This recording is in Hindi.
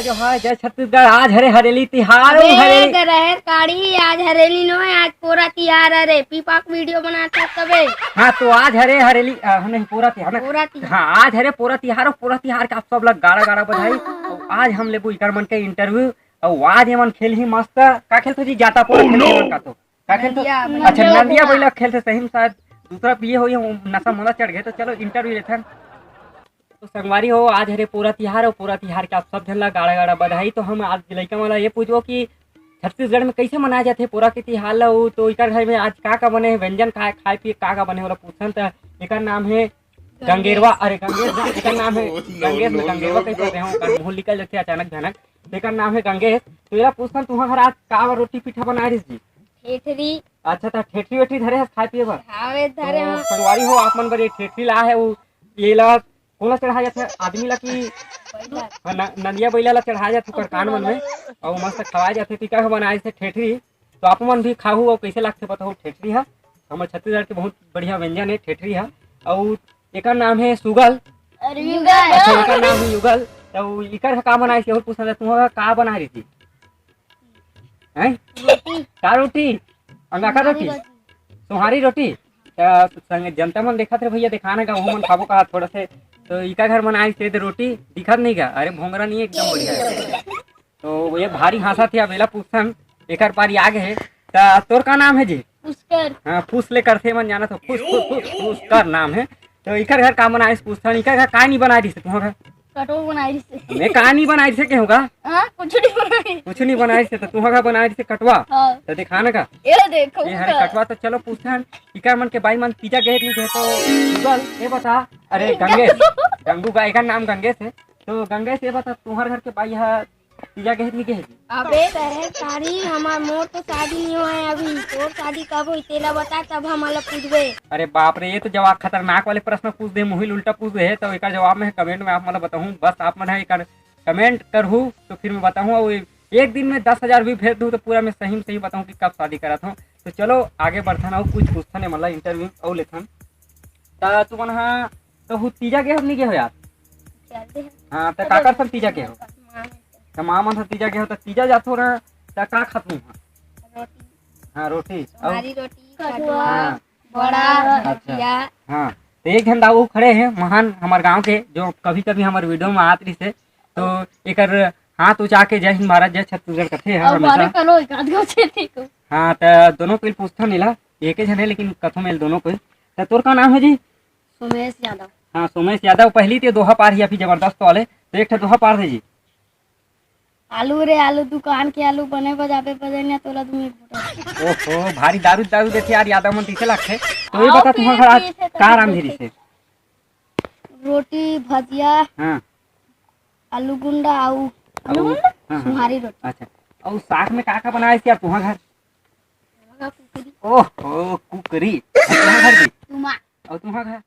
जो है जय छत्तीसगढ़। आज हरे हरेली तिहार हरेली काड़ी आज हरेली नो है, आज पूरा तिहार हरे पीपाक वीडियो बनाता तबे। हाँ तो आज हरे हरेली नहीं पूरा तिहार पूरा तिहार। हाँ आज हरे पूरा तिहार और पूरा तिहार के आप सब लोग गाड़ा गाड़ा बधाई। और आज हम लेबू इकर मन के इंटरव्यू और आज ये मन खेल ही मस्त का खेलते जी जाता पूरा खेल का तो का खेलते अच्छा नंदिया बैला खेलते सही में शायद दूसरा पिए हो नशा मोला चढ़ गए। तो चलो इंटरव्यू लेते हैं। तो संगवारी हो आज हरे पूरा तिहार और पूरा तिहार के आप सब झन ला गाड़ा गाड़ा बधाई। तो हम आज लड़का वाला ये पूछो कि छत्तीसगढ़ में कैसे मनाया जाते पूरा के तिहार ला। तो इकर घर में आज का बने व्यंजन खाए पिए का बने वाला पूछन। तो इकर नाम है गंगेरवा। अरे गंगेश इकर नाम है गंगेश में गंगेरवा कैसे रहे हो भूल निकल जाते अचानक भयानक। इकर नाम है गंगेश। तो ये पूछन तुम्हारा घर आज का रोटी पीठा बना रही थी ठेठरी। अच्छा तो ठेठरी वेठरी धरे है खाए पिए बर हावे धरे तो संगवारी हो आप मन बर ठेठरी ला है वो ये ला कोला चढ़ाया जाता है आदमी ला की नंदिया बैला ला चढ़ाया जाता है कान मन में और मस्त खवाया जाते टीका बनाए से ठेठरी। तो आप मन भी खाऊ और कैसे लगते बताओ। ठेठरी है हमारे छत्तीसगढ़ के बहुत बढ़िया व्यंजन है ठेठरी है। और एक नाम है सुगल। अच्छा एक नाम है युगल। तो इकर का बनाए से और पूछना तुम्हारा का बना रही थी हैं का रोटी अंगा का रोटी तुम्हारी रोटी संग जनता मन देखा थे भैया दिखाने का वो मन खाबो कहा थोड़ा से। तो इका घर बनाए थे रोटी दिखत नहीं का अरे भोंगरा नहीं एकदम बढ़िया है। तो ये भारी हंसा थी अबेला पूछन एक पारी आगे है। तोर का नाम है जी पुष्कर। हाँ फूस लेकर थे मन जाना तो पुष्कर नाम है। तो इकर घर का बनाए पूछन इकर घर का नहीं बना रही से तुम्हारा कटो बनाई से मैं का नहीं बनाई से होगा कुछ नहीं बनाई कुछ नहीं बनाई से। तो तुम्हारा बनाई से कटवा तो दिखाने का ये देखो ये हरे कटवा। तो चलो पूछन इकर मन के बाई मन पिज्जा गए नहीं गए। तो गूगल ये बता अरे गंगेश गंगू का एक नाम गंगेश है। तो गंगेश ये बता तुम्हारे घर के बाई है पिज्जा गए नहीं गए। अबे तरह साड़ी हमार मोर तो शादी नहीं हुआ है अभी। तोर शादी कब हुई तेला बता तब हम अलग पूछबे। अरे बाप रे ये तो जवाब खतरनाक वाले प्रश्न पूछ दे मुहिल उल्टा पूछ दे। तो एक जवाब में कमेंट में आप मतलब बताऊँ बस आप मन है कमेंट करूँ तो फिर मैं बताऊँ। और एक दिन में 10,000 भी भेज दूँ तो पूरा मैं सही में सही बताऊँ कि कब शादी करा था। तो चलो आगे बढ़थन और कुछ पूछथन मतलब इंटरव्यू और लेथन। तो तुम हाँ तो तीजा के नहीं के हो यार हाँ तो काकर सब तीजा के हो तो माँ मन तीजा के हो तो तीजा जातो रहा तो का खातू हाँ रोटी रोटी बड़ा हाँ। तो एक घंटा वो खड़े हैं महान हमारे गांव के जो कभी कभी हमारे वीडियो में आती से। तो एक हाथ ऊँचा के जय हिंद महाराज जय छत्तीसगढ़ करते हैं हमेशा। हाँ तो दोनों को पूछता नीला एक ही जन है लेकिन कथों में दोनों को। तो तोर का नाम है जी सोमेश यादव। हाँ सोमेश यादव। पहली तो दोहा पार ही अभी जबरदस्त वाले तो एक दोहा पार है जी आलू रे आलू दुकान के आलू बने बजाबे बजनिया तोला दूं एक ओहो भारी दारू दारू देते यार यादव मन तीसे लगते। तो ये बता तुम्हारा घर आज का राम धीरी से रोटी भजिया हाँ आलू गुंडा आऊ तुम्हारी रोटी। अच्छा और साग में का बनाए यार तुम्हारा घर ओहो कुकरी तुम्हारा घर और तुम्हारा घर